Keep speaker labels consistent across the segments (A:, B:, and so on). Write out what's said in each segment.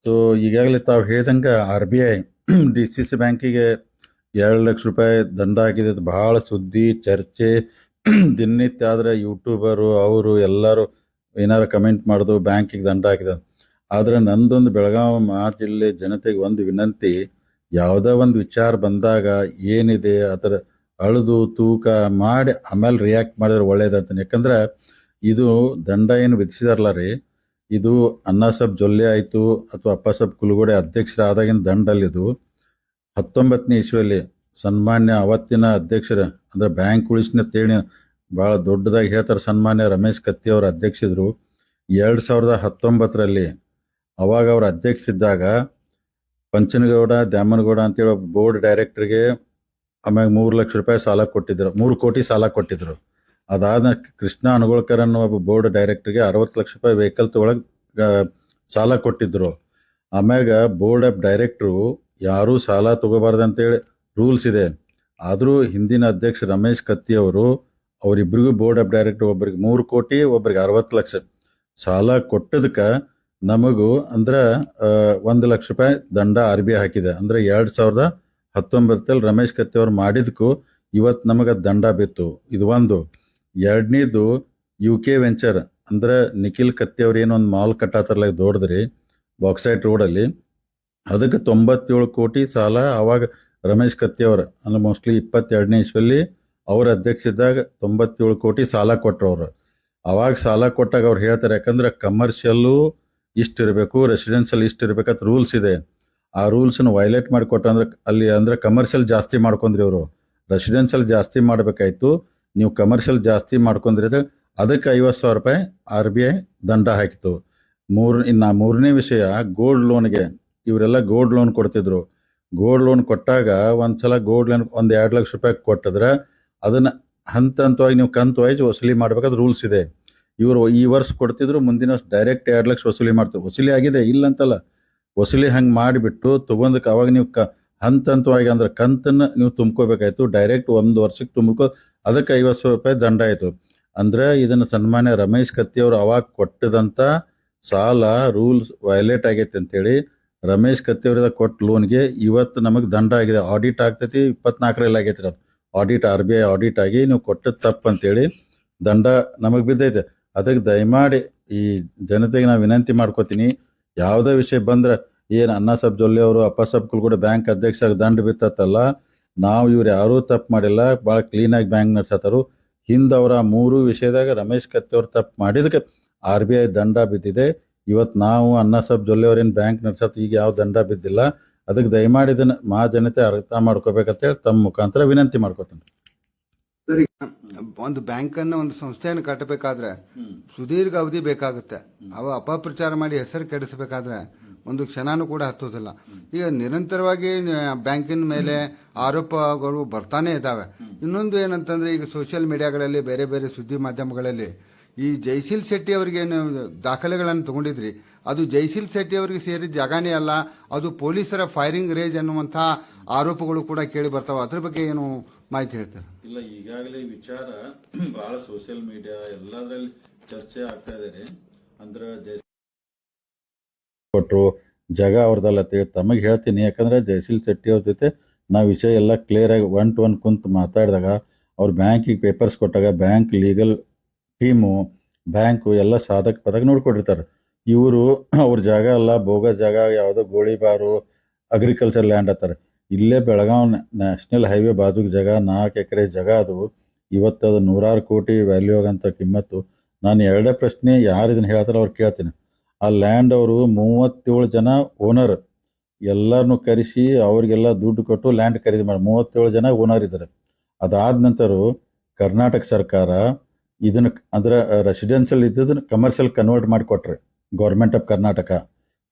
A: So ಈಗಾಗಲೇ ತಾವು ಹೇಳ್ದಂಗೆ R B I D C C ಬ್ಯಾಂಕಿಗೆ 2 ಲಕ್ಷ ರೂಪಾಯಿ ದಂಡ ಹಾಕಿದೆ. ಅದು ಭಾಳ ಸುದ್ದಿ ಚರ್ಚೆ ದಿನನಿತ್ಯ. ಆದರೆ ಯೂಟ್ಯೂಬರು ಅವರು ಎಲ್ಲರೂ ಏನಾರು ಕಮೆಂಟ್ ಮಾಡೋದು ಬ್ಯಾಂಕಿಗೆ ದಂಡ ಹಾಕಿದೆ. ಆದರೆ ನಂದೊಂದು ಬೆಳಗಾವಿ ಜಿಲ್ಲೆ ಜನತೆಗೆ ಒಂದು ವಿನಂತಿ, ಯಾವುದೋ ಒಂದು ವಿಚಾರ ಬಂದಾಗ ಏನಿದೆ ಅದರ ಅಳೆದು ತೂಕ ಮಾಡಿ ಆಮೇಲೆ ರಿಯಾಕ್ಟ್ ಮಾಡಿದ್ರೆ ಒಳ್ಳೇದಂತಾನೆ. ಯಾಕಂದ್ರೆ ಇದು ದಂಡ ಏನು ವಿಧಿಸಿದಾರಲ್ಲ ರೀ, ಇದು ಅಣ್ಣಾಸಾಬ್ ಜೊಲ್ಲೆ ಆಯಿತು ಅಥವಾ ಅಪ್ಪಾಸಾಬ್ ಕುಲಗೋಡೆ ಅಧ್ಯಕ್ಷರಾದಾಗಿನ ದಂಡಲ್ಲಿದು 19ನೇ ಇಸ್ವಿಯಲ್ಲಿ ಸನ್ಮಾನ್ಯ ಅವತ್ತಿನ ಅಧ್ಯಕ್ಷರ ಅಂದರೆ ಬ್ಯಾಂಕ್ ಉಳಿಸಿನ ತೇಳಿ ಭಾಳ ದೊಡ್ಡದಾಗಿ ಹೇಳ್ತಾರೆ, ಸನ್ಮಾನ್ಯ ರಮೇಶ್ ಕತ್ತಿ ಅವರ ಅಧ್ಯಕ್ಷರು 2019ರಲ್ಲಿ. ಅವಾಗ ಅವ್ರ ಅಧ್ಯಕ್ಷರಿದ್ದಾಗ ಪಂಚನಗೌಡ ದ್ಯಾಮನಗೌಡ ಅಂತೇಳಿ ಒಬ್ಬ ಬೋರ್ಡ್ ಡೈರೆಕ್ಟರ್ಗೆ ಆಮ್ಯಾಗ 3 ಲಕ್ಷ ರೂಪಾಯಿ ಸಾಲ ಕೊಟ್ಟಿದ್ರು, 3 ಕೋಟಿ ಸಾಲ ಕೊಟ್ಟಿದ್ರು. ಅದಾದ ಕೃಷ್ಣ ಅನುಗೋಳ್ಕರ್ ಅನ್ನೋ ಒಬ್ಬ ಬೋರ್ಡ್ ಡೈರೆಕ್ಟರ್ಗೆ 60 ಲಕ್ಷ ರೂಪಾಯಿ ವೆಹಿಕಲ್ ತೊಗೊಳಗೆ ಸಾಲ ಕೊಟ್ಟಿದ್ರು. ಆಮ್ಯಾಗ ಬೋರ್ಡ್ ಆಫ್ ಡೈರೆಕ್ಟ್ರು ಯಾರೂ ಸಾಲ ತಗೋಬಾರ್ದಂತೇಳಿ ರೂಲ್ಸ್ ಇದೆ. ಆದರೂ ಹಿಂದಿನ ಅಧ್ಯಕ್ಷ ರಮೇಶ್ ಕತ್ತಿ ಅವರಿಬ್ಬರಿಗೂ ಬೋರ್ಡ್ ಆಫ್ ಡೈರೆಕ್ಟರ್ ಒಬ್ಬರಿಗೆ 3 ಕೋಟಿ ಒಬ್ಬರಿಗೆ 60 ಲಕ್ಷ ಸಾಲ ಕೊಟ್ಟದಕ್ಕೆ ನಮಗೂ ಅಂದ್ರೆ 1 ಲಕ್ಷ ರೂಪಾಯಿ ದಂಡ ಆರ್ ಬಿ ಐ ಹಾಕಿದೆ. ಅಂದರೆ 2019ರಲ್ಲಿ ರಮೇಶ್ ಕತ್ತಿ ಅವ್ರು ಮಾಡಿದಕ್ಕೂ ಇವತ್ತು ನಮಗೆ ದಂಡ ಬಿತ್ತು. ಇದು ಒಂದು. ಎರಡನೇದು UK ವೆಂಚರ್ ಅಂದ್ರೆ ನಿಖಿಲ್ ಕತ್ತಿ ಅವ್ರು ಏನೋ ಒಂದು ಮಾಲ್ ಕಟ್ಟಾತಾರಲ್ಲ ದೊಡ್ಡದ್ರಿ ಬಾಕ್ಸೈಟ್ ರೋಡಲ್ಲಿ, ಅದಕ್ಕೆ 97 ಕೋಟಿ ಸಾಲ ಅವಾಗ ರಮೇಶ್ ಕತ್ತಿ ಅವ್ರು ಅಂದ್ರೆ ಮೋಸ್ಟ್ಲಿ 22ನೇ ಇಸ್ವಿಯಲ್ಲಿ ಅವ್ರ ಅಧ್ಯಕ್ಷ ಇದ್ದಾಗ 97 ಕೋಟಿ ಸಾಲ ಕೊಟ್ಟರು ಅವರು. ಅವಾಗ ಸಾಲ ಕೊಟ್ಟಾಗ ಅವ್ರು ಹೇಳ್ತಾರೆ, ಯಾಕಂದ್ರೆ ಕಮರ್ಷಿಯಲ್ಲು ಇಷ್ಟಿರಬೇಕು, ರೆಸಿಡೆನ್ಷಿಯಲ್ ಇಷ್ಟಿರ್ಬೇಕಂತ ರೂಲ್ಸ್ ಇದೆ. ಆ ರೂಲ್ಸನ್ನು ವೈಲೇಟ್ ಮಾಡಿಕೊಟ್ರೆ ಅಲ್ಲಿ ಅಂದ್ರೆ ಕಮರ್ಷಿಯಲ್ ಜಾಸ್ತಿ ಮಾಡ್ಕೊಂಡ್ರಿ ಅವರು, ರೆಸಿಡೆನ್ಷಿಯಲ್ ಜಾಸ್ತಿ ಮಾಡಬೇಕಾಯ್ತು, ನೀವು ಕಮರ್ಷಿಯಲ್ ಜಾಸ್ತಿ ಮಾಡ್ಕೊಂಡ್ರಿ ಅದಕ್ಕೆ 50,000 ರೂಪಾಯಿ ಆರ್ ಬಿ ಐ ದಂಡ ಹಾಕಿತು. ಇನ್ನು ಮೂರನೇ ವಿಷಯ ಗೋಲ್ಡ್ ಲೋನ್ಗೆ. ಇವರೆಲ್ಲ ಗೋಲ್ಡ್ ಲೋನ್ ಕೊಡ್ತಿದ್ರು. ಗೋಲ್ಡ್ ಲೋನ್ ಕೊಟ್ಟಾಗ ಒಂದ್ಸಲ ಗೋಲ್ಡ್ ಲೋನ್ 2 ಲಕ್ಷ ರೂಪಾಯಿ ಕೊಟ್ಟಿದ್ರೆ ಅದನ್ನು ಹಂತ ಹಂತವಾಗಿ ನೀವು ಕಂತು ವೈಸ್ ವಸೂಲಿ ಮಾಡ್ಬೇಕಾದ್ರೆ ರೂಲ್ಸ್ ಇದೆ. ಇವರು ಈ ವರ್ಷ ಕೊಡ್ತಿದ್ರು, ಮುಂದಿನ ವರ್ಷ ಡೈರೆಕ್ಟ್ 2 ಲಕ್ಷ ವಸೂಲಿ ಮಾಡ್ತೀವಿ. ವಸೂಲಿ ಆಗಿದೆ ಇಲ್ಲ ಅಂತಲ್ಲ, ವಸೂಲಿ ಹಂಗೆ ಮಾಡಿಬಿಟ್ಟು ತೊಗೊಂಡಕ್ಕೆ ಅವಾಗ ನೀವು ಹಂತ ಹಂತವಾಗಿ ಅಂದ್ರೆ ಕಂತನ್ನು ನೀವು ತುಂಬ್ಕೋಬೇಕಾಯ್ತು. ಡೈರೆಕ್ಟ್ 1 ವರ್ಷಕ್ಕೆ ತುಂಬ್ಕೋ ಅದಕ್ಕೆ 50,000 ರೂಪಾಯಿ ದಂಡ ಆಯಿತು. ಅಂದ್ರೆ ಇದನ್ನು ಸನ್ಮಾನ್ಯ ರಮೇಶ್ ಕತ್ತಿ ಅವರು ಅವಾಗ ಕೊಟ್ಟದಂಥ ಸಾಲ ರೂಲ್ಸ್ ವೈಲೇಟ್ ಆಗೈತೆ ಅಂತೇಳಿ ರಮೇಶ್ ಕತ್ತಿ ಅವರಿಂದ ಕೊಟ್ಟ ಲೋನ್ಗೆ ಇವತ್ತು ನಮಗೆ ದಂಡ ಆಗಿದೆ. ಆಡಿಟ್ ಆಗ್ತೈತಿ, 24ರಲ್ಲಿ ಆಗೈತಿ ಅದು audit, R B I audit ಆಗಿ ನೀವು ಕೊಟ್ಟದ್ದು ತಪ್ಪು ಅಂತೇಳಿ ದಂಡ ನಮಗೆ ಬಿದ್ದೈತೆ. ಅದಕ್ಕೆ ದಯಮಾಡಿ ಈ ಜನತೆಗೆ ನಾವು ವಿನಂತಿ ಮಾಡ್ಕೋತೀನಿ, ಯಾವುದೇ ವಿಷಯ ಬಂದ್ರೆ ಏನು ಅಣ್ಣಾಸಾಬ್ ಜೊಲ್ಲೆ ಅವರು ಅಪ್ಪಾಸಾಬ್ ಕುಲಗೋಡೆ ಬ್ಯಾಂಕ್ ಅಧ್ಯಕ್ಷರಾಗಿ ದಂಡ ಬಿತ್ತತ್ತಲ್ಲ, ನಾವು ಇವ್ರು ಯಾರೂ ತಪ್ಪು ಮಾಡಿಲ್ಲ, ಭಾಳ ಕ್ಲೀನಾಗಿ ಬ್ಯಾಂಕ್ ನಡೆಸತ್ತಾರು. ಹಿಂದೆ ಅವರ 3 ವಿಷಯದಾಗ ರಮೇಶ್ ಕತ್ತಿ ಅವ್ರು ತಪ್ಪು ಮಾಡಿದಕ್ಕೆ ಆರ್ ಬಿ ಐ ದಂಡ ಬಿದ್ದಿದೆ. ಇವತ್ತು ನಾವು ಅಣ್ಣಾಸಾಬ್ ಜೊಲ್ಲೆ ಅವ್ರೇನು ಬ್ಯಾಂಕ್ ನಡೆಸತ್ತು, ಈಗ ಯಾವ ದಂಡ ಬಿದ್ದಿಲ್ಲ. ಅದಕ್ಕೆ ದಯಮಾಡಿ ಇದನ್ನು ಜನತೆ ಅರ್ಥ ಮಾಡ್ಕೋಬೇಕಂತೇಳಿ ತಮ್ಮ ಮುಖಾಂತರ ವಿನಂತಿ ಮಾಡ್ಕೋತೀನಿ.
B: ಸರಿ, ಒಂದು ಬ್ಯಾಂಕನ್ನು ಒಂದು ಸಂಸ್ಥೆಯನ್ನು ಕಟ್ಟಬೇಕಾದ್ರೆ ಸುದೀರ್ಘ ಅವಧಿ ಬೇಕಾಗುತ್ತೆ. ಅವ ಅಪಪ್ರಚಾರ ಮಾಡಿ ಹೆಸರು ಕೆಡಿಸಬೇಕಾದ್ರೆ ಒಂದು ಕ್ಷಣನೂ ಕೂಡ ಹತ್ತೋದಿಲ್ಲ. ಈಗ ನಿರಂತರವಾಗಿ ಬ್ಯಾಂಕಿನ ಮೇಲೆ ಆರೋಪಗಳು ಬರ್ತಾನೆ ಇದ್ದಾವೆ. ಇನ್ನೊಂದು ಏನಂತಂದ್ರೆ, ಈಗ ಸೋಷಿಯಲ್ ಮೀಡಿಯಾಗಳಲ್ಲಿ ಬೇರೆ ಬೇರೆ ಸುದ್ದಿ ಮಾಧ್ಯಮಗಳಲ್ಲಿ ಈ ಜೈಶೀಲ್ ಶೆಟ್ಟಿ ಅವರಿಗೇನು ದಾಖಲೆಗಳನ್ನು ತಗೊಂಡಿದ್ರಿ, ಅದು ಜೈಶೀಲ್ ಶೆಟ್ಟಿ ಅವರಿಗೆ ಸೇರಿದ ಜಾಗನೇ ಅಲ್ಲ, ಅದು ಪೊಲೀಸರ ಫೈರಿಂಗ್ ರೇಂಜ್ ಅನ್ನುವಂಥ ಆರೋಪಗಳು ಕೂಡ ಕೇಳಿ ಬರ್ತಾವೆ. ಅದ್ರ ಬಗ್ಗೆ ಏನು ಮಾಹಿತಿ ಹೇಳ್ತಾರೆ?
A: ಇಲ್ಲ, ಈಗಾಗಲೇ ಈ ವಿಚಾರ ಬಹಳ ಸೋಷಿಯಲ್ ಮೀಡಿಯಾ ಎಲ್ಲದರಲ್ಲಿ ಚರ್ಚೆ ಆಗ್ತಾ ಇದೆ. ಅಂದ್ರೆ ಕೊಟ್ಟರು ಜಾಗ ಅವ್ರದ್ದಲ್ಲ ತಮಗೆ ಹೇಳ್ತೀನಿ. ಯಾಕಂದ್ರೆ ಜಯಶೀಲ್ ಶೆಟ್ಟಿ ಅವ್ರ ಜೊತೆ ನಾವು ವಿಷಯ ಎಲ್ಲ ಕ್ಲಿಯರ್ ಆಗಿ 1 to 1 ಕುಂತು ಮಾತಾಡಿದಾಗ ಅವ್ರು ಬ್ಯಾಂಕಿಗೆ ಪೇಪರ್ಸ್ ಕೊಟ್ಟಾಗ ಬ್ಯಾಂಕ್ ಲೀಗಲ್ ಟೀಮು ಬ್ಯಾಂಕು ಎಲ್ಲ ಸಾಧಕ ಪದಕ ನೋಡ್ಕೊಂಡಿರ್ತಾರೆ. ಇವರು ಅವ್ರ ಜಾಗ ಅಲ್ಲ, ಬೋಗಸ್ ಜಾಗ, ಯಾವುದೋ ಗೋಳಿಬಾರು ಅಗ್ರಿಕಲ್ಚರ್ ಲ್ಯಾಂಡ್ ಅಂತಾರೆ. ಇಲ್ಲೇ ಬೆಳಗಾವ್ ನ್ಯಾಷನಲ್ ಹೈವೇ ಬಾಜುಗೆ ಜಾಗ, 4 ಎಕರೆ ಜಾಗ. ಅದು ಇವತ್ತು ಅದು 100 ಕೋಟಿ ವ್ಯಾಲ್ಯೂ ಆಗಂತ ಕಿಮ್ಮತ್ತು. ನಾನು ಎರಡೇ ಪ್ರಶ್ನೆ, ಯಾರು ಇದನ್ನು ಹೇಳ್ತಾರೆ ಅವ್ರು ಕೇಳ್ತೀನಿ. ಆ ಲ್ಯಾಂಡ್ ಅವರು 37 ಜನ ಓನರ್ ಎಲ್ಲರನ್ನು ಕರೆಸಿ ಅವ್ರಿಗೆಲ್ಲ ದುಡ್ಡು ಕೊಟ್ಟು ಲ್ಯಾಂಡ್ ಖರೀದಿ ಮಾಡಿ 37 ಜನ ಓನರ್ ಇದ್ದಾರೆ. ಅದಾದ ನಂತರ ಕರ್ನಾಟಕ ಸರ್ಕಾರ ಇದನ್ನು ಅಂದ್ರೆ ರೆಸಿಡೆನ್ಷಿಯಲ್ ಇದ್ದದನ್ನು ಕಮರ್ಷಿಯಲ್ ಕನ್ವರ್ಟ್ ಮಾಡಿಕೊಟ್ರೆ, ಗೌರ್ಮೆಂಟ್ ಆಫ್ ಕರ್ನಾಟಕ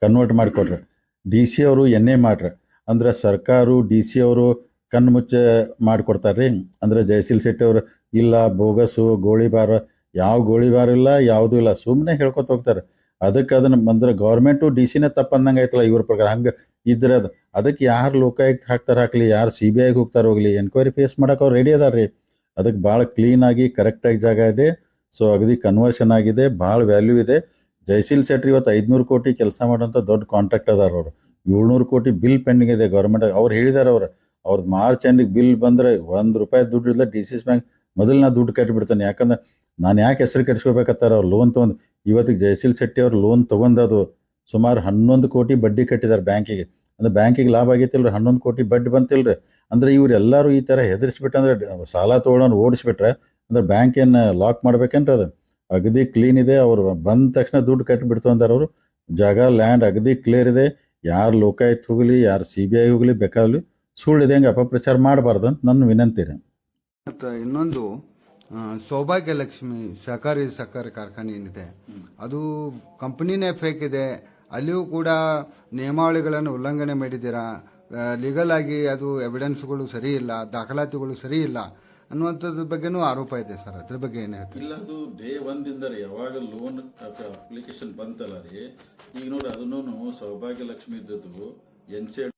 A: ಕನ್ವರ್ಟ್ ಮಾಡಿಕೊಟ್ರೆ. ಡಿ ಸಿ ಅವರು ಎನ್ ಎ ಮಾಡ್ರೆ, ಅಂದ್ರೆ ಸರ್ಕಾರ ಡಿ ಸಿ ಅವರು ಕಣ್ಣು ಮುಚ್ಚೆ ಮಾಡಿಕೊಡ್ತಾರೆ ರೀ. ಅಂದರೆ ಜಯಶೀಲ್ ಶೆಟ್ಟಿ ಅವರು ಇಲ್ಲ ಬೋಗಸು ಗೋಳಿಬಾರ, ಯಾವ ಗೋಳಿಬಾರ ಇಲ್ಲ, ಯಾವುದೂ ಇಲ್ಲ, ಸುಮ್ಮನೆ ಹೇಳ್ಕೊತ ಹೋಗ್ತಾರೆ. ಅದಕ್ಕೆ ಅದನ್ನು ಅಂದ್ರೆ ಗೌರ್ಮೆಂಟು ಡಿ ಸಿನೇ ತಪ್ಪಂದಂಗೆ ಆಯ್ತಲ್ಲ ಇವ್ರ ಪ್ರಕಾರ. ಹಂಗೆ ಇದ್ರೆ ಅದಕ್ಕೆ ಯಾರು ಲೋಕಾಯುಕ್ತ ಹಾಕ್ತಾರೆ ಹಾಕಲಿ, ಯಾರು ಸಿ ಬಿ ಐಗೆ ಹೋಗ್ತಾರೆ ಹೋಗಲಿ, ಎನ್ಕ್ವೈರಿ ಫೇಸ್ ಮಾಡೋಕೆ ಅವ್ರು ರೆಡಿ ಅದಾರ ರೀ. ಅದಕ್ಕೆ ಭಾಳ ಕ್ಲೀನಾಗಿ ಕರೆಕ್ಟಾಗಿ ಜಾಗ ಇದೆ. ಸೊ ಅಗದಿ ಕನ್ವರ್ಷನ್ ಆಗಿದೆ, ಭಾಳ ವ್ಯಾಲ್ಯೂ ಇದೆ. ಜಯಶೀಲ್ ಶೆಟ್ಟಿ ಇವತ್ತು 500 ಕೋಟಿ ಕೆಲಸ ಮಾಡೋಂಥ ದೊಡ್ಡ ಕಾಂಟ್ರಾಕ್ಟ್ ಅದಾರ ಅವರು. 700 ಕೋಟಿ ಬಿಲ್ ಪೆಂಡಿಂಗ್ ಇದೆ ಗೌರ್ಮೆಂಟ್. ಅವ್ರು ಹೇಳಿದಾರೆ ಅವ್ರದ್ದು ಮಾರ್ಚ್ ಎಂಡಿಗೆ ಬಿಲ್ ಬಂದರೆ ₹1 ದುಡ್ಡು ಇಲ್ಲ. DCS ಬ್ಯಾಂಕ್ ಮೊದಲು ನಾ ದುಡ್ಡು ಕಟ್ಟಿಬಿಡ್ತಾನೆ. ಯಾಕಂದ್ರೆ ನಾನು ಯಾಕೆ ಹೆಸರು ಕೆಡಿಸ್ಕೋಬೇಕತ್ತಾರ ಅವ್ರು ಲೋನ್ ತೊಗೊಂಡು. ಇವತ್ತಿಗೆ ಜಯಶೀಲ್ ಶೆಟ್ಟಿ ಅವ್ರು ಲೋನ್ ತೊಗೊಂಡದು ಸುಮಾರು 11 ಕೋಟಿ ಬಡ್ಡಿ ಕಟ್ಟಿದ್ದಾರೆ ಬ್ಯಾಂಕಿಗೆ. ಅಂದ್ರೆ ಬ್ಯಾಂಕಿಗೆ ಲಾಭ ಆಗೈತಿಲ್ರಿ, 11 ಕೋಟಿ ಬಡ್ಡಿ ಬಂತಿಲ್ರಿ. ಅಂದ್ರೆ ಇವರೆಲ್ಲರೂ ಈ ಥರ ಹೆದರ್ಸ್ಬಿಟ್ಟಂದ್ರೆ ಸಾಲ ತೊಗೊಳೋರು ಓಡಿಸ್ಬಿಟ್ರೆ ಅಂದ್ರೆ ಬ್ಯಾಂಕ್ ಏನು ಲಾಕ್ ಮಾಡ್ಬೇಕೇನ್ರಿ? ಅದು ಅಗದಿ ಕ್ಲೀನ್ ಇದೆ. ಅವ್ರು ಬಂದ ತಕ್ಷಣ ದುಡ್ಡು ಕಟ್ಟಿಬಿಡ್ತು ಅಂತಾರೆ ಅವರು. ಜಾಗ ಲ್ಯಾಂಡ್ ಅಗದಿ ಕ್ಲಿಯರ್ ಇದೆ. ಯಾರು ಲೋಕಾಯುಕ್ತ ಹೋಗಲಿ, ಯಾರು CBI ಹೋಗಲಿ, ಬೇಕಾಗಲಿ ಸುಳ್ಳಿದೆ ಹಂಗೆ ಅಪಪ್ರಚಾರ ಮಾಡಬಾರ್ದು ಅಂತ ನನ್ನ ವಿನಂತಿ ರೀ.
B: ಮತ್ತು ಇನ್ನೊಂದು ಸೌಭಾಗ್ಯ ಲಕ್ಷ್ಮಿ ಸಹಕಾರಿ ಕಾರ್ಖಾನೆ ಏನಿದೆ ಅದು ಕಂಪ್ನಿನೇ ಫೇಕ್ ಇದೆ. ಅಲ್ಲಿಯೂ ಕೂಡ ನಿಯಮಾವಳಿಗಳನ್ನು ಉಲ್ಲಂಘನೆ ಮಾಡಿದ್ದೀರಾ. ಲೀಗಲ್ ಆಗಿ ಅದು ಎವಿಡೆನ್ಸ್ಗಳು ಸರಿ ಇಲ್ಲ, ದಾಖಲಾತಿಗಳು ಸರಿ ಇಲ್ಲ ಅನ್ನುವಂಥದ್ರ ಬಗ್ಗೆನೂ ಆರೋಪ ಇದೆ ಸರ್. ಅದ್ರ ಬಗ್ಗೆ ಏನು ಹೇಳ್ತೀವಿ?
A: ಇಲ್ಲ, ಅದು ಡೇ ಒಂದಿಂದ ರೀ ಯಾವಾಗ ಲೋನ್ ಅಪ್ಲಿಕೇಶನ್ ಬಂತಲ್ಲ ರೀ, ಈಗ ನೋಡಿ ಅದನ್ನು ಸೌಭಾಗ್ಯ ಲಕ್ಷ್ಮಿ ಇದ್ದದ್ದು NCD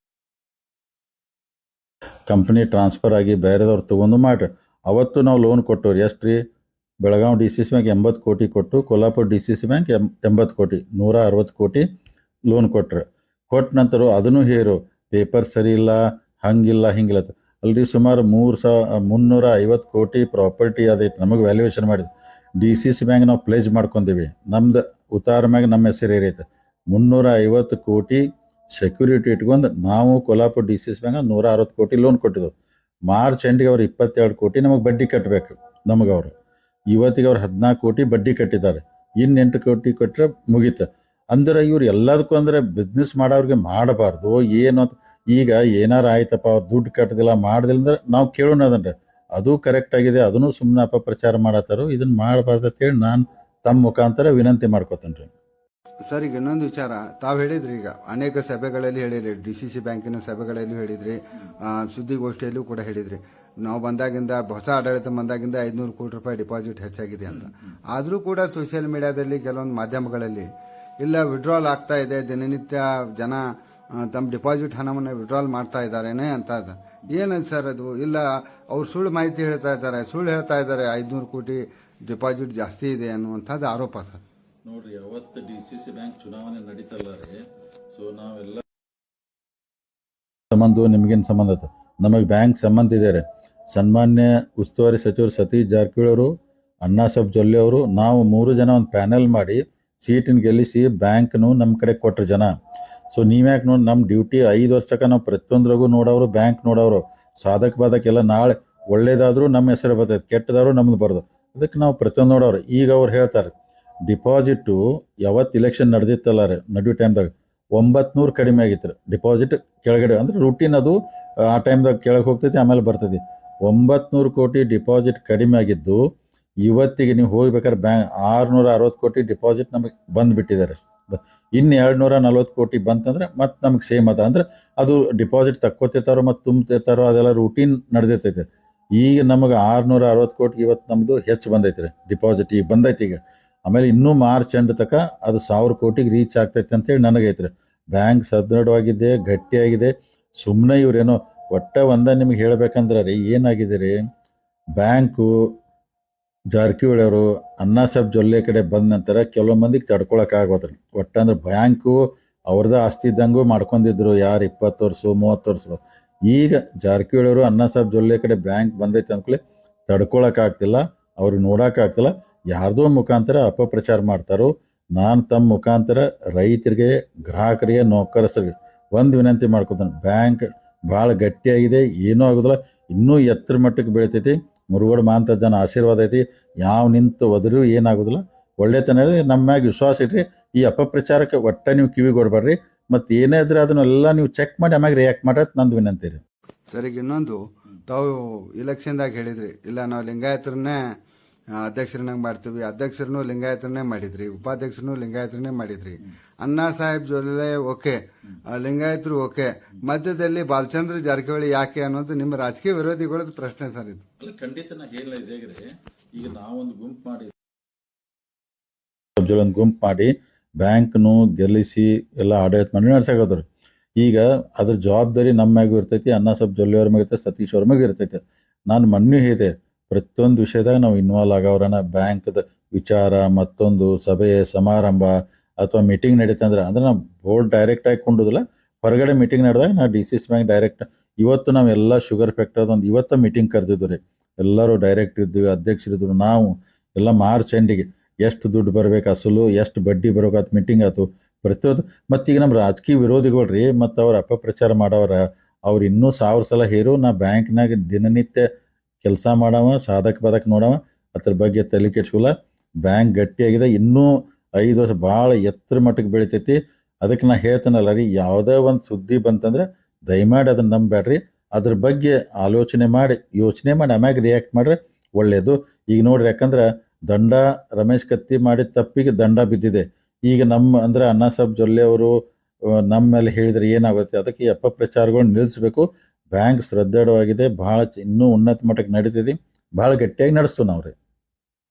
A: ಕಂಪ್ನಿ ಟ್ರಾನ್ಸ್ಫರ್ ಆಗಿ ಬೇರೆದವ್ರು ತೊಗೊಂಡು ಮಾಡ್ರಿ. ಅವತ್ತು ನಾವು ಲೋನ್ ಕೊಟ್ಟವ್ರು ಎಷ್ಟು ರೀ? ಬೆಳಗಾವಿ DCC ಬ್ಯಾಂಕ್ 80 ಕೋಟಿ ಕೊಟ್ಟು, ಕೊಲ್ಲಾಪುರ DCC ಬ್ಯಾಂಕ್ 80 ಕೋಟಿ, 160 ಕೋಟಿ ಲೋನ್ ಕೊಟ್ರು. ಕೊಟ್ಟ ನಂತರ ಅದನ್ನು ಹೇರು ಪೇಪರ್ ಸರಿ ಇಲ್ಲ, ಹಂಗಿಲ್ಲ ಹಿಂಗಿಲ್ಲ ಅಲ್ರಿ. ಸುಮಾರು 350 ಕೋಟಿ ಪ್ರಾಪರ್ಟಿ ಅದೈತೆ ನಮಗೆ ವ್ಯಾಲ್ಯೂಯೇಷನ್ ಮಾಡಿದ್ದು. DCC ಬ್ಯಾಂಕ್ ನಾವು ಪ್ಲೇಜ್ ಮಾಡ್ಕೊಂತೀವಿ, ನಮ್ದು ಉತ್ತಾರ ಮ್ಯಾಗ ನಮ್ಮ ಹೆಸರು ಏರೈತೆ. 350 ಕೋಟಿ ಸೆಕ್ಯೂರಿಟಿ ಇಟ್ಕೊಂಡು ನಾವು ಕೊಲ್ಲಾಪುರ DCC ಬ್ಯಾಂಕ್ 160 ಕೋಟಿ ಲೋನ್ ಕೊಟ್ಟಿದ್ದೆವು. ಮಾರ್ಚ್ ಎಂಡಿಗೆ ಅವ್ರು 22 ಕೋಟಿ ನಮಗೆ ಬಡ್ಡಿ ಕಟ್ಟಬೇಕು ನಮಗೆ. ಅವರು ಇವತ್ತಿಗೆ ಅವ್ರು 14 ಕೋಟಿ ಬಡ್ಡಿ ಕಟ್ಟಿದ್ದಾರೆ. ಇನ್ನು 8 ಕೋಟಿ ಕೊಟ್ಟರೆ ಮುಗೀತು. ಅಂದ್ರೆ ಇವ್ರು ಎಲ್ಲದಕ್ಕೂ ಅಂದ್ರೆ ಬಿಸ್ನೆಸ್ ಮಾಡೋರಿಗೆ ಮಾಡಬಾರ್ದು ಏನು ಅಂತ. ಈಗ ಏನಾರು ಆಯ್ತಪ್ಪ ಅವ್ರು ದುಡ್ಡು ಕಟ್ಟದಿಲ್ಲ ಮಾಡದಿಲ್ಲ ಅಂದ್ರೆ ನಾವು ಕೇಳೋಣ ಅದನ್ರಿ, ಅದು ಕರೆಕ್ಟ್ ಆಗಿದೆ. ಅದನ್ನು ಸುಮ್ಮನೆ ಅಪಪ್ರಚಾರ ಮಾಡತ್ತಾರೋ, ಇದನ್ನು ಮಾಡಬಾರ್ದು ಅಂತೇಳಿ ನಾನು ತಮ್ಮ ಮುಖಾಂತರ ವಿನಂತಿ ಮಾಡ್ಕೋತೇನೆ ರೀ.
B: ಸರ್, ಈಗ ಇನ್ನೊಂದು ವಿಚಾರ ತಾವು ಹೇಳಿದ್ರಿ, ಈಗ ಅನೇಕ ಸಭೆಗಳಲ್ಲಿ ಹೇಳಿದ್ರಿ, DCC ಬ್ಯಾಂಕಿನ ಸಭೆಗಳಲ್ಲೂ ಹೇಳಿದ್ರಿ, ಸುದ್ದಿಗೋಷ್ಠಿಯಲ್ಲೂ ಕೂಡ ಹೇಳಿದ್ರಿ, ನಾವು ಬಂದಾಗಿಂದ ಹೊಸ ಆಡಳಿತ ಬಂದಾಗಿಂದ 500 ಕೋಟಿ ರೂಪಾಯಿ ಡಿಪಾಸಿಟ್ ಹೆಚ್ಚಾಗಿದೆ ಅಂತ. ಆದರೂ ಕೂಡ ಸೋಷಿಯಲ್ ಮೀಡಿಯಾದಲ್ಲಿ ಕೆಲವೊಂದು ಮಾಧ್ಯಮಗಳಲ್ಲಿ ಇಲ್ಲ ವಿಡ್ರಾಲ್ ಆಗ್ತಾ ಇದೆ, ದಿನನಿತ್ಯ ಜನ ತಮ್ಮ ಡಿಪಾಸಿಟ್ ಹಣವನ್ನು ವಿಡ್ರಾಲ್ ಮಾಡ್ತಾ ಇದ್ದಾರೇನೆ ಅಂತ. ಏನಂತ ಸರ್ ಅದು? ಇಲ್ಲ ಅವ್ರು ಸುಳ್ಳು ಮಾಹಿತಿ ಹೇಳ್ತಾ ಇದ್ದಾರೆ, 500 ಕೋಟಿ ಡಿಪಾಸಿಟ್ ಜಾಸ್ತಿ ಇದೆ ಅನ್ನುವಂಥದ್ದು ಆರೋಪ ಸರ್.
A: ನೋಡ್ರಿ, ಅವತ್ತು DCC ಬ್ಯಾಂಕ್ ಚುನಾವಣೆ ನಡೀತಲ್ಲ ರೀ. ಸೊ ನಾವೆಲ್ಲ ಸಂಬಂಧ ನಿಮಗೇನು ಸಂಬಂಧ ಐತೆ? ನಮಗೆ ಬ್ಯಾಂಕ್ ಸಂಬಂಧ ಇದೆ ರೀ. ಸನ್ಮಾನ್ಯ ಉಸ್ತುವಾರಿ ಸಚಿವರು ಸತೀಶ್ ಜಾರಕಿಹೊಳಿ ಅವರು, ಅಣ್ಣಾಸಾಹೇಬ್ ಜೊಲ್ಲೆ ಅವರು, ನಾವು 3 ಜನ ಒಂದು ಪ್ಯಾನೆಲ್ ಮಾಡಿ ಸೀಟಿನ ಗೆಲ್ಲಿಸಿ ಬ್ಯಾಂಕ್ನು ನಮ್ಮ ಕಡೆ ಕೊಟ್ಟರು ಜನ. ಸೊ ನೀವ್ಯಾಕೆ ನೋಡಿ, ನಮ್ಮ ಡ್ಯೂಟಿ 5 ವರ್ಷ ತನಕ ನಾವು ಪ್ರತಿಯೊಂದ್ರಾಗೂ ನೋಡೋರು, ಬ್ಯಾಂಕ್ ನೋಡೋರು. ಸಾಧಕ ಬಾಧಕ ಎಲ್ಲ ನಾಳೆ ಒಳ್ಳೇದಾದರೂ ನಮ್ಮ ಹೆಸರು ಬರ್ತೈತೆ, ಕೆಟ್ಟದಾದ್ರು ನಮ್ದು ಬರೋದು. ಅದಕ್ಕೆ ನಾವು ಪ್ರತಿಯೊಂದು ನೋಡೋರು. ಈಗ ಅವ್ರು ಹೇಳ್ತಾರೆ ಡಿಪಾಸಿಟು ಯಾವತ್ತು ಇಲೆಕ್ಷನ್ ನಡೆದಿತ್ತಲ್ಲ ರೀ, ನಡುವೆ ಟೈಮ್ದಾಗ 900 ಕಡಿಮೆ ಆಗಿತ್ತು ರೀ ಡಿಪಾಸಿಟ್ ಕೆಳಗಡೆ. ಅಂದ್ರೆ ರೂಟೀನ್ ಅದು ಆ ಟೈಮ್ದಾಗ ಕೆಳಗೆ ಹೋಗ್ತೈತಿ, ಆಮೇಲೆ ಬರ್ತೈತಿ. 900 ಕೋಟಿ ಡಿಪಾಸಿಟ್ ಕಡಿಮೆ ಆಗಿದ್ದು ಇವತ್ತಿಗೆ ನೀವು ಹೋಗ್ಬೇಕಾದ್ರೆ ಬ್ಯಾಂಕ್ 660 ಕೋಟಿ ಡಿಪಾಸಿಟ್ ನಮಗೆ ಬಂದುಬಿಟ್ಟಿದ್ದಾರೆ. ಇನ್ನು 240 ಕೋಟಿ ಬಂತಂದ್ರೆ ಮತ್ತೆ ನಮ್ಗೆ ಸೇಮ್ ಅದ. ಅಂದ್ರೆ ಅದು ಡಿಪಾಸಿಟ್ ತಕ್ಕೋತಿರ್ತಾರೋ ಮತ್ತು ತುಂಬ್ತಿರ್ತಾರೋ ಅದೆಲ್ಲ ರೂಟೀನ್ ನಡೆದಿರ್ತೈತೆ. ಈಗ ನಮಗೆ 660 ಕೋಟಿ ಇವತ್ತು ನಮ್ಮದು ಹೆಚ್ಚು ಬಂದೈತೆ ರೀ ಡಿಪಾಸಿಟ್, ಈಗ ಬಂದೈತಿ. ಈಗ ಆಮೇಲೆ ಇನ್ನೂ ಮಾರ್ಚ್ ಎಂಡ್ ತನಕ ಅದು 1000 ಕೋಟಿಗೆ ರೀಚ್ ಆಗ್ತೈತೆ ಅಂತೇಳಿ ನನಗೈತೆ ರೀ. ಬ್ಯಾಂಕ್ ಸದೃಢವಾಗಿದೆ, ಗಟ್ಟಿಯಾಗಿದೆ. ಸುಮ್ಮನೆ ಇವ್ರೇನೋ ಒಂದ ನಿಮ್ಗೆ ಹೇಳ್ಬೇಕಂದ್ರೆ ರೀ ಏನಾಗಿದೆ ರೀ, ಬ್ಯಾಂಕು ಜಾರಕಿಹೊಳಿ ಅವರು ಅಣ್ಣಾಸಾಹೇಬ್ ಜೊಲ್ಲೆ ಕಡೆ ಬಂದ ನಂತರ ಕೆಲವು ಮಂದಿಗೆ ತಡ್ಕೊಳಕ್ಕಾಗೋದ್ರಿ. ಅಂದ್ರೆ ಬ್ಯಾಂಕು ಅವ್ರದ್ದು ಆಸ್ತಿ ಇದ್ದಂಗೂ ಮಾಡ್ಕೊಂಡಿದ್ರು ಯಾರು 20 ವರ್ಷ 30 ವರ್ಷ. ಈಗ ಜಾರಕಿಹೊಳಿ ಅವರು ಅಣ್ಣಾಸಾಹೇಬ್ ಜೊಲ್ಲೆ ಕಡೆ ಬ್ಯಾಂಕ್ ಬಂದೈತೆ ಅಂದ್ಕೂಲೆ ತಡ್ಕೊಳಕ್ಕಾಗ್ತಿಲ್ಲ, ಅವ್ರಿಗೆ ನೋಡೋಕ್ಕಾಗ್ತಿಲ್ಲ. ಯಾರ್ದೋ ಮುಖಾಂತರ ಅಪಪ್ರಚಾರ ಮಾಡ್ತಾರೋ. ನಾನು ತಮ್ಮ ಮುಖಾಂತರ ರೈತರಿಗೆ, ಗ್ರಾಹಕರಿಗೆ, ನೌಕರರಿಗೆ ಒಂದು ವಿನಂತಿ ಮಾಡ್ಕೊತಾನೆ, ಬ್ಯಾಂಕ್ ಭಾಳ ಗಟ್ಟಿಯಾಗಿದೆ, ಏನೂ ಆಗೋದಿಲ್ಲ, ಇನ್ನೂ ಎತ್ತರ ಮಟ್ಟಕ್ಕೆ ಬೆಳಿತೈತಿ. ಮುರುಗೋಡು ಮಾಂತ ಜನ ಆಶೀರ್ವಾದ ಐತಿ, ಯಾವ ನಿಂತು ಒದರೂ ಏನಾಗೋದಿಲ್ಲ. ಒಳ್ಳೆತನ ಹೇಳಿದ್ರೆ ನಮ್ಮ ಮ್ಯಾಗ ವಿಶ್ವಾಸ ಇಟ್ರಿ. ಈ ಅಪಪ್ರಚಾರಕ್ಕೆ ನೀವು ಕಿವಿ ಕೊಡಬೇಡ್ರಿ. ಮತ್ತು ಏನೇ ಇದ್ರೆ ಅದನ್ನೆಲ್ಲ ನೀವು ಚೆಕ್ ಮಾಡಿ ಆಮ್ಯಾಗ ರಿಯಾಕ್ಟ್ ಮಾಡ್ರಿ ನಂದು ವಿನಂತಿ ರೀ.
B: ಸರಿಗೆ ಇನ್ನೊಂದು, ತಾವು ಇಲೆಕ್ಷನ್ದಾಗ ಹೇಳಿದ್ರಿ ಇಲ್ಲ ನಾವು ಲಿಂಗಾಯತರನ್ನೇ ಅಧ್ಯಕ್ಷರನ್ನಾಗಿ ಮಾಡ್ತೀವಿ, ಅಧ್ಯಕ್ಷರನ್ನು ಲಿಂಗಾಯತರನ್ನೇ ಮಾಡಿದ್ರಿ, ಉಪಾಧ್ಯಕ್ಷರನ್ನು ಲಿಂಗಾಯತರನ್ನೇ ಮಾಡಿದ್ರಿ. ಅಣ್ಣಾ ಸಾಹೇಬ್ ಜೊಲ್ಲೆ ಓಕೆ, ಲಿಂಗಾಯತರು ಓಕೆ, ಮಧ್ಯದಲ್ಲಿ ಬಾಲಚಂದ್ರ ಜಾರಕಿಹೊಳಿ ಯಾಕೆ ಅನ್ನೋದು ನಿಮ್ಮ ರಾಜಕೀಯ ವಿರೋಧಿಗಳದ್ದು ಪ್ರಶ್ನೆ ಸರ್. ಇದು
A: ಅಲ್ಲ, ಖಂಡಿತ ನಾ ಹೇಳಿದೆ. ಈಗ ನಾವೊಂದು ಗುಂಪು ಮಾಡಿ ಬ್ಯಾಂಕ್ನು ಗೆಲ್ಲಿಸಿ ಎಲ್ಲ ಆಡಳಿತ ಮಾಡಿ ನಡ್ಸಾಕೋದ್ರಿ. ಈಗ ಅದ್ರ ಜವಾಬ್ದಾರಿ ನಮ್ಮ ಮ್ಯಾಗೂ ಇರ್ತೈತಿ, ಅಣ್ಣಾಸಾಹೇಬ್ ಜೊಲ್ಲೆ ಅವ್ರ ಮ್ಯಾಗ ಇರ್ತೈತಿ, ಸತೀಶ್ ಅವ್ರ ಮ್ಯಾಗ ಇರ್ತೈತಿ. ನಾನು ಮೊನ್ನೆ ಹೇಳಿದೆ, ಪ್ರತಿಯೊಂದು ವಿಷಯದಾಗ ನಾವು ಇನ್ವಾಲ್ವ್ ಆಗವ್ರನ್ನ. ಬ್ಯಾಂಕ್ದ ವಿಚಾರ, ಮತ್ತೊಂದು ಸಭೆ ಸಮಾರಂಭ, ಅಥವಾ ಮೀಟಿಂಗ್ ನಡೀತಂದ್ರೆ ಅಂದ್ರೆ ನಾವು ಬೋರ್ಡ್ ಡೈರೆಕ್ಟ್ ಆಗಿ ಕೊಂಡುದಿಲ್ಲ, ಹೊರಗಡೆ ಮೀಟಿಂಗ್ ನಡೆದಾಗ ನಾವು D C C bank direct ಇವತ್ತು ನಾವೆಲ್ಲ ಶುಗರ್ ಫ್ಯಾಕ್ಟ್ರಿ ಒಂದು ಇವತ್ತು ಮೀಟಿಂಗ್ ಕರೆದಿದ್ದು ರೀ. ಎಲ್ಲರೂ ಡೈರೆಕ್ಟ್ ಇದ್ವಿ, ಅಧ್ಯಕ್ಷರಿದ್ರು, ನಾವು ಎಲ್ಲ ಮಾರ್ಚ್ ಎಂಡಿಗೆ ಎಷ್ಟು ದುಡ್ಡು ಬರ್ಬೇಕು, ಅಸಲು ಎಷ್ಟು ಬಡ್ಡಿ ಬರ್ಬೇಕು ಮೀಟಿಂಗ್ ಆಯ್ತು ಪ್ರತಿಯೊಂದು. ಮತ್ತೀಗ ನಮ್ಮ ರಾಜಕೀಯ ವಿರೋಧಿಗಳು ರೀ ಮತ್ತು ಅವ್ರ ಅಪಪ್ರಚಾರ ಮಾಡವ್ರ, ಅವ್ರು ಇನ್ನೂ 1000 ಸಲ ಹೇರು ನಾ ಬ್ಯಾಂಕ್ನಾಗ ದಿನನಿತ್ಯ ಕೆಲಸ ಮಾಡವ, ಸಾಧಕ ಬಾಧಕ ನೋಡವ, ಅದ್ರ ಬಗ್ಗೆ ತಲೆ ಕೆಡ್ಸ್ಕೊಲ್ಲ. ಬ್ಯಾಂಕ್ ಗಟ್ಟಿಯಾಗಿದೆ, ಇನ್ನೂ 5 ವರ್ಷ ಭಾಳ ಎತ್ತರ ಮಟ್ಟಕ್ಕೆ ಬೆಳಿತೈತಿ. ಅದಕ್ಕೆ ನಾ ಹೇಳ್ತೇನಲ್ಲ ರೀ, ಯಾವುದೇ ಒಂದು ಸುದ್ದಿ ಬಂತಂದ್ರೆ ದಯಮಾಡಿ ಅದನ್ನು ನಂಬಬೇಡ್ರಿ, ಅದ್ರ ಬಗ್ಗೆ ಆಲೋಚನೆ ಮಾಡಿ ಯೋಚನೆ ಮಾಡಿ ಆಮ್ಯಾಗ ರಿಯಾಕ್ಟ್ ಮಾಡ್ರೆ ಒಳ್ಳೆಯದು. ಈಗ ನೋಡ್ರಿ, ಯಾಕಂದ್ರೆ ದಂಡ ರಮೇಶ್ ಕತ್ತಿ ಮಾಡಿದ ತಪ್ಪಿಗೆ ದಂಡ ಬಿದ್ದಿದೆ. ಈಗ ನಮ್ಮ ಅಂದ್ರೆ ಅಣ್ಣಾ ಸಾಹೇಬ್ ಜೊಲ್ಲೆ ಅವರು ನಮ್ಮ ಮೇಲೆ ಹೇಳಿದ್ರೆ ಏನಾಗುತ್ತೆ, ಅದಕ್ಕೆ ಈ ಅಪಪ್ರಚಾರಗಳು ನಿಲ್ಲಿಸಬೇಕು. ಬ್ಯಾಂಕ್ ಸದೃಢವಾಗಿದೆ, ಭಾಳ ಇನ್ನೂ ಉನ್ನತ ಮಟ್ಟಕ್ಕೆ ನಡೀತಿದೆ, ಭಾಳ ಗಟ್ಟಿಯಾಗಿ ನಡೆಸ್ತು ನಾವು ರೀ.